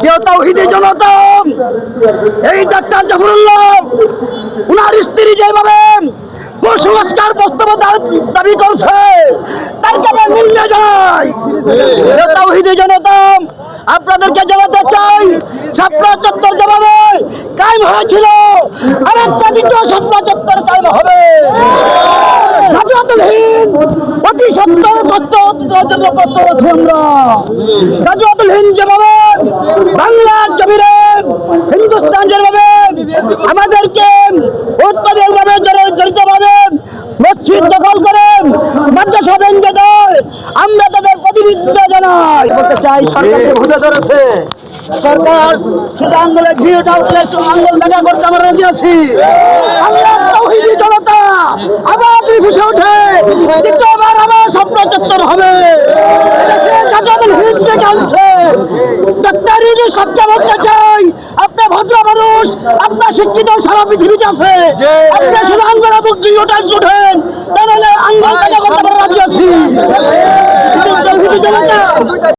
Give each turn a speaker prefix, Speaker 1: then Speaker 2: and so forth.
Speaker 1: কেউ তাওহীদি জনতা এই ডাক্তার জাফরুল্লাহ উনার স্ত্রী যেভাবে কুসংস্কার বাস্তবতার দাবি করছে তার কাছে নিন্দা জানাই। তাওহীদি জনতা আপনাদেরকে জানাতে চাই, শাপলা চত্বর যেভাবে কায়েম হয়েছিল আরেকটা দ্বিতীয় শাপলা চত্বর কায়েম হবে। গাজওয়াতুল অতি সত্তর প্রস্তুত আছি আমরা। গাজওয়াতুল যেভাবে বাংলার জমিনে হিন্দুস্তান যেভাবে আমাদেরকে উৎপাদনভাবে জড়িতভাবে মসজিদ দখল করেন, মাদ্রাসা ভেঙে দেয়, আমরা তাদের প্রতিনিধিত্ব জানাই। বলতে চাই সরকারকে ভুলে ধরেছে, সরকার সেটা আন্দোলন গৃহটা আন্দোলন দেখা করতে আমরা রাজি আছি। আমরা তাওহীদি জনতা আবার ফুসে ওঠে, দ্বিতীয়বার আবার শাপলা চত্বর হবে। ডাক্তার ইউনূস সবকে বলতে চাই, আপনি ভদ্র মানুষ, আপনার শিক্ষিত সারা পৃথিবীতে আছে, আপনি শুধু আন্দোলন গৃহটা ওঠেন, তাহলে আন্দোলন দেখা করতে আমরা রাজি আছি।